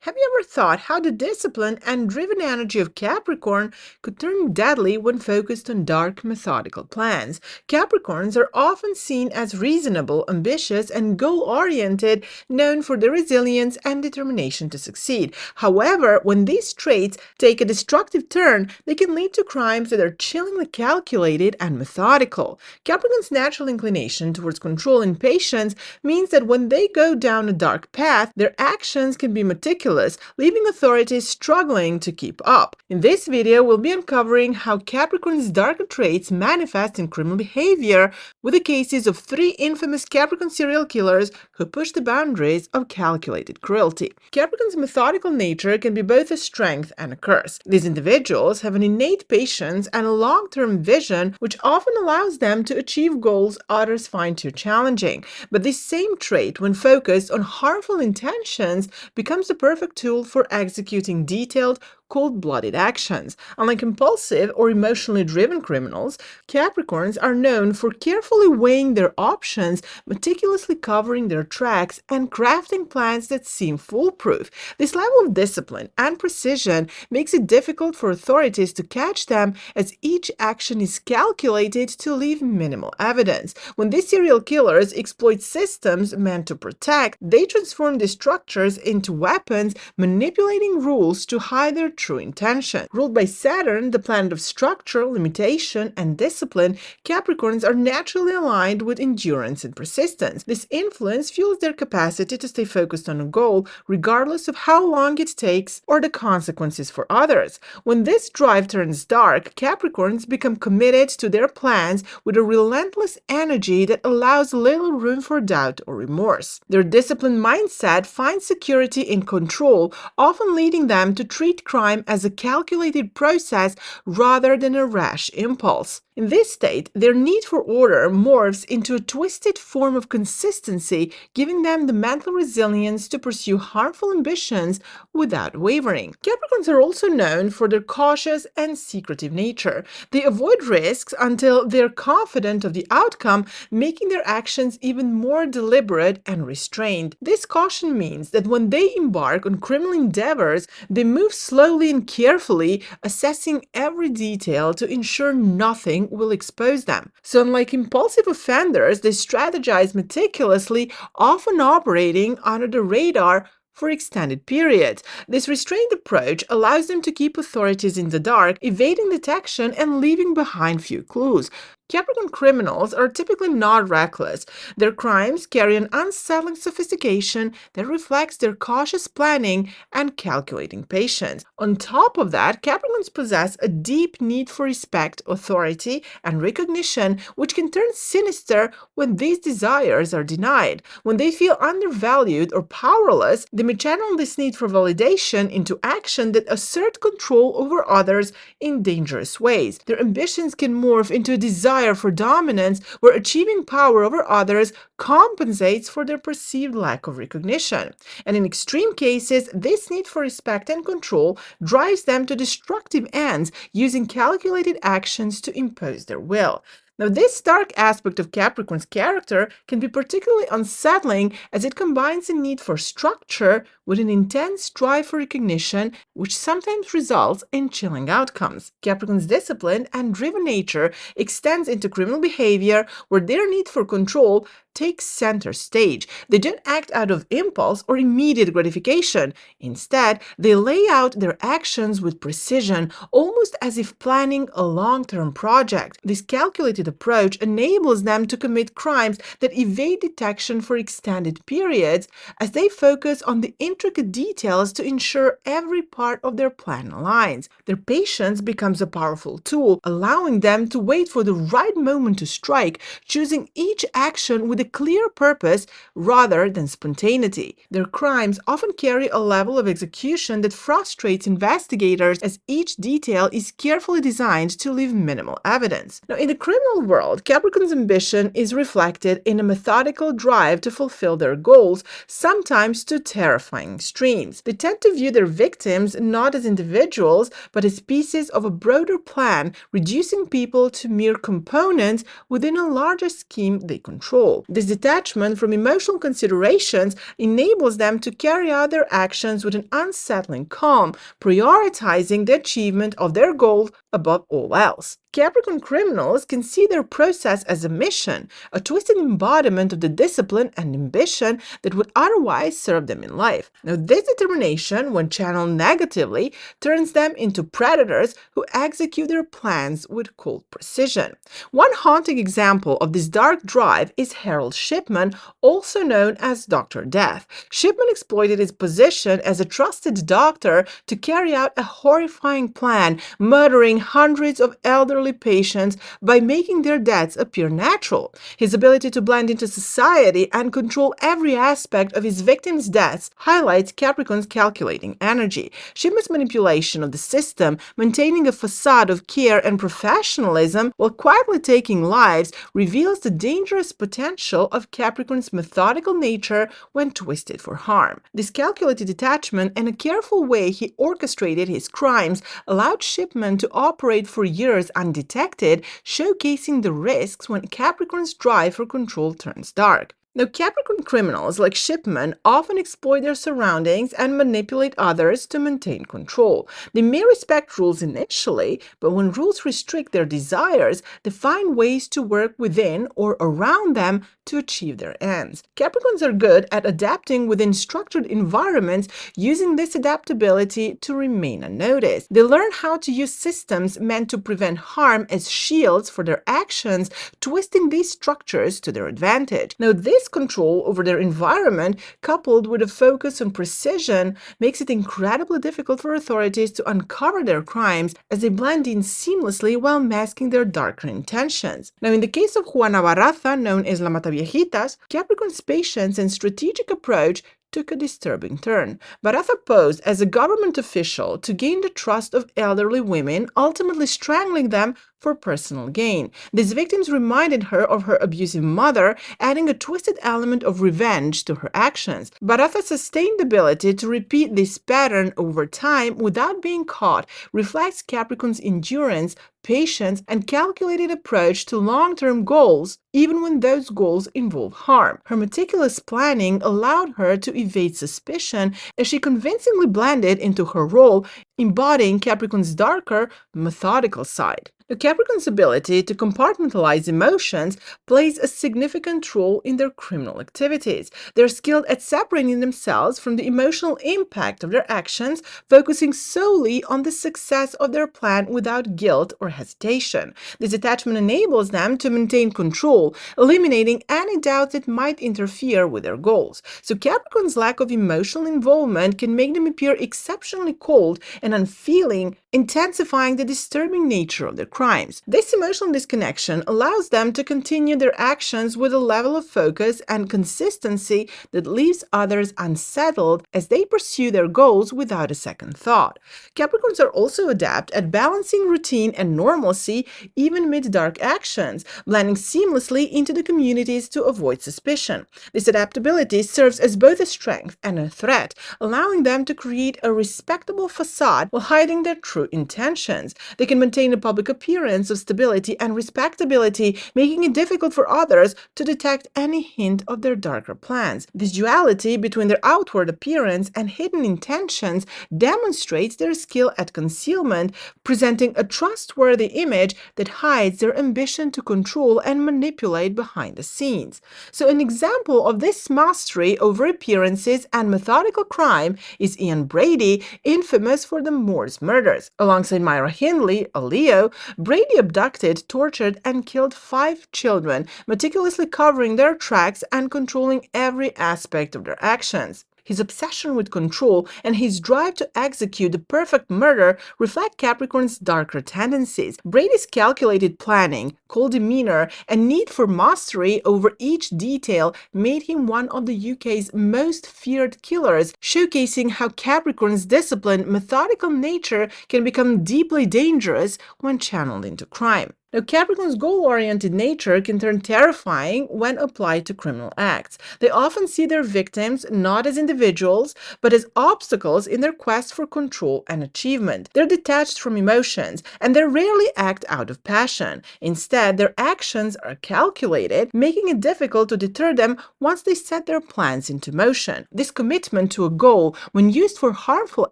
Have you ever thought how the discipline and driven energy of Capricorn could turn deadly when focused on dark, methodical plans? Capricorns are often seen as reasonable, ambitious, and goal-oriented, known for their resilience and determination to succeed. However, when these traits take a destructive turn, they can lead to crimes that are chillingly calculated and methodical. Capricorn's natural inclination towards control and patience means that when they go down a dark path, their actions can be meticulous, leaving authorities struggling to keep up. In this video, we'll be uncovering how Capricorn's darker traits manifest in criminal behavior with the cases of three infamous Capricorn serial killers who push the boundaries of calculated cruelty. Capricorn's methodical nature can be both a strength and a curse. These individuals have an innate patience and a long-term vision, which often allows them to achieve goals others find too challenging. But this same trait, when focused on harmful intentions, becomes the perfect tool for executing detailed, cold-blooded actions. Unlike impulsive or emotionally driven criminals, Capricorns are known for carefully weighing their options, meticulously covering their tracks, and crafting plans that seem foolproof. This level of discipline and precision makes it difficult for authorities to catch them, as each action is calculated to leave minimal evidence. When these serial killers exploit systems meant to protect, they transform these structures into weapons, manipulating rules to hide their true intention. Ruled by Saturn, the planet of structure, limitation, and discipline, Capricorns are naturally aligned with endurance and persistence. This influence fuels their capacity to stay focused on a goal, regardless of how long it takes or the consequences for others. When this drive turns dark, Capricorns become committed to their plans with a relentless energy that allows little room for doubt or remorse. Their disciplined mindset finds security in control, often leading them to treat crime as a calculated process rather than a rash impulse. In this state, their need for order morphs into a twisted form of consistency, giving them the mental resilience to pursue harmful ambitions without wavering. Capricorns are also known for their cautious and secretive nature. They avoid risks until they're confident of the outcome, making their actions even more deliberate and restrained. This caution means that when they embark on criminal endeavors, they move slowly and carefully, assessing every detail to ensure nothing will expose them. So unlike impulsive offenders, they strategize meticulously, often operating under the radar for extended periods. This restrained approach allows them to keep authorities in the dark, evading detection and leaving behind few clues. Capricorn criminals are typically not reckless. Their crimes carry an unsettling sophistication that reflects their cautious planning and calculating patience. On top of that, Capricorns possess a deep need for respect, authority, and recognition, which can turn sinister when these desires are denied. When they feel undervalued or powerless, they may channel this need for validation into action that assert control over others in dangerous ways. Their ambitions can morph into a desire for dominance, where achieving power over others compensates for their perceived lack of recognition. And in extreme cases, this need for respect and control drives them to destructive ends, using calculated actions to impose their will. Now, this dark aspect of Capricorn's character can be particularly unsettling, as it combines a need for structure with an intense drive for recognition, which sometimes results in chilling outcomes. Capricorn's disciplined and driven nature extends into criminal behavior, where their need for control takes center stage. They don't act out of impulse or immediate gratification. Instead, they lay out their actions with precision, almost as if planning a long-term project. This calculated approach enables them to commit crimes that evade detection for extended periods, as they focus on the intricate details to ensure every part of their plan aligns. Their patience becomes a powerful tool, allowing them to wait for the right moment to strike, choosing each action with a clear purpose rather than spontaneity. Their crimes often carry a level of execution that frustrates investigators, as each detail is carefully designed to leave minimal evidence. Now, in the criminal world, Capricorn's ambition is reflected in a methodical drive to fulfill their goals, sometimes to terrifying extremes. They tend to view their victims not as individuals, but as pieces of a broader plan, reducing people to mere components within a larger scheme they control. This detachment from emotional considerations enables them to carry out their actions with an unsettling calm, prioritizing the achievement of their goals above all else. Capricorn criminals can see their process as a mission, a twisted embodiment of the discipline and ambition that would otherwise serve them in life. Now, this determination, when channeled negatively, turns them into predators who execute their plans with cold precision. One haunting example of this dark drive is Harold Shipman, also known as Dr. Death. Shipman exploited his position as a trusted doctor to carry out a horrifying plan, murdering hundreds of elderly patients by making their deaths appear natural. His ability to blend into society and control every aspect of his victims' deaths highlights Capricorn's calculating energy. Shipman's manipulation of the system, maintaining a facade of care and professionalism while quietly taking lives, reveals the dangerous potential of Capricorn's methodical nature when twisted for harm. This calculated detachment and a careful way he orchestrated his crimes allowed Shipman to operate for years undetected, showcasing the risks when Capricorn's drive for control turns dark. Now, Capricorn criminals like Shipman often exploit their surroundings and manipulate others to maintain control. They may respect rules initially, but when rules restrict their desires, they find ways to work within or around them to achieve their ends. Capricorns are good at adapting within structured environments, using this adaptability to remain unnoticed. They learn how to use systems meant to prevent harm as shields for their actions, twisting these structures to their advantage. Now, this control over their environment, coupled with a focus on precision, makes it incredibly difficult for authorities to uncover their crimes as they blend in seamlessly while masking their darker intentions. Now, in the case of Juana Barraza, known as La Mataviejitas, Capricorn's patience and strategic approach took a disturbing turn. Barraza posed as a government official to gain the trust of elderly women, ultimately strangling them for personal gain. These victims reminded her of her abusive mother, adding a twisted element of revenge to her actions. Barraza's sustained ability to repeat this pattern over time without being caught reflects Capricorn's endurance, patience, and calculated approach to long-term goals, even when those goals involve harm. Her meticulous planning allowed her to evade suspicion as she convincingly blended into her role, embodying Capricorn's darker, methodical side. The Capricorn's ability to compartmentalize emotions plays a significant role in their criminal activities. They're skilled at separating themselves from the emotional impact of their actions, focusing solely on the success of their plan without guilt or hesitation. This attachment enables them to maintain control, eliminating any doubt that might interfere with their goals. So Capricorn's lack of emotional involvement can make them appear exceptionally cold and unfeeling, intensifying the disturbing nature of their crimes. This emotional disconnection allows them to continue their actions with a level of focus and consistency that leaves others unsettled as they pursue their goals without a second thought. Capricorns are also adept at balancing routine and normalcy even amid dark actions, blending seamlessly into the communities to avoid suspicion. This adaptability serves as both a strength and a threat, allowing them to create a respectable facade while hiding their true intentions. They can maintain a public appearance of stability and respectability, making it difficult for others to detect any hint of their darker plans. This duality between their outward appearance and hidden intentions demonstrates their skill at concealment, presenting a trustworthy image that hides their ambition to control and manipulate behind the scenes. So an example of this mastery over appearances and methodical crime is Ian Brady, infamous for the Moors murders. Alongside Myra Hindley, a Leo, Brady abducted, tortured, and killed 5 children, meticulously covering their tracks and controlling every aspect of their actions. His obsession with control and his drive to execute the perfect murder reflect Capricorn's darker tendencies. Brady's calculated planning, cool demeanor, and need for mastery over each detail made him one of the UK's most feared killers, showcasing how Capricorn's disciplined, methodical nature can become deeply dangerous when channeled into crime. Now, Capricorn's goal-oriented nature can turn terrifying when applied to criminal acts. They often see their victims not as individuals, but as obstacles in their quest for control and achievement. They're detached from emotions, and they rarely act out of passion. Instead, their actions are calculated, making it difficult to deter them once they set their plans into motion. This commitment to a goal, when used for harmful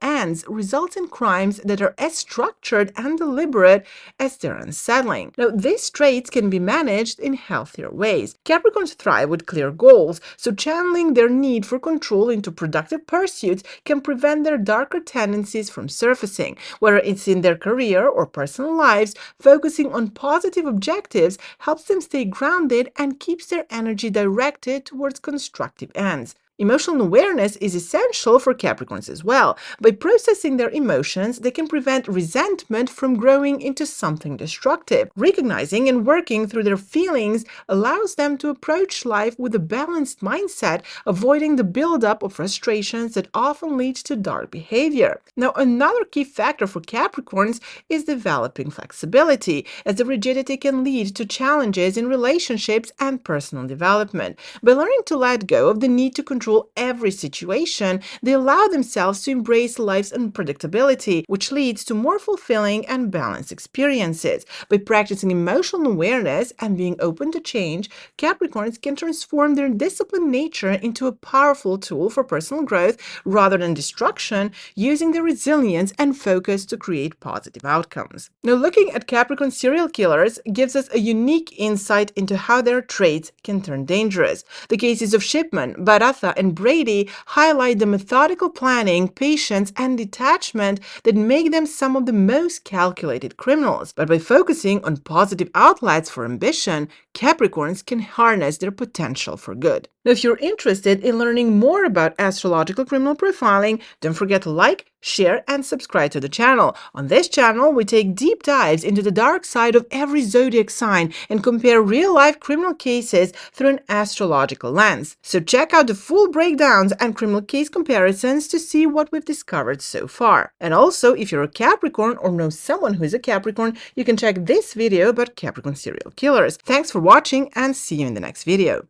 ends, results in crimes that are as structured and deliberate as they're unsettling. Now, these traits can be managed in healthier ways. Capricorns thrive with clear goals, so channeling their need for control into productive pursuits can prevent their darker tendencies from surfacing. Whether it's in their career or personal lives, focusing on positive objectives helps them stay grounded and keeps their energy directed towards constructive ends. Emotional awareness is essential for Capricorns as well. By processing their emotions, they can prevent resentment from growing into something destructive. Recognizing and working through their feelings allows them to approach life with a balanced mindset, avoiding the buildup of frustrations that often leads to dark behavior. Now, another key factor for Capricorns is developing flexibility, as the rigidity can lead to challenges in relationships and personal development. By learning to let go of the need to control every situation, they allow themselves to embrace life's unpredictability, which leads to more fulfilling and balanced experiences. By practicing emotional awareness and being open to change, Capricorns can transform their disciplined nature into a powerful tool for personal growth rather than destruction, using their resilience and focus to create positive outcomes. Now, looking at Capricorn serial killers gives us a unique insight into how their traits can turn dangerous. The cases of Shipman, Barraza, and Brady highlight the methodical planning, patience, and detachment that make them some of the most calculated criminals. But by focusing on positive outlets for ambition, Capricorns can harness their potential for good. Now, if you're interested in learning more about astrological criminal profiling, don't forget to like, share, and subscribe to the channel. On this channel, we take deep dives into the dark side of every zodiac sign and compare real-life criminal cases through an astrological lens. So check out the full breakdowns and criminal case comparisons to see what we've discovered so far. And also, if you're a Capricorn or know someone who is a Capricorn, you can check this video about Capricorn serial killers. Thanks for watching and see you in the next video.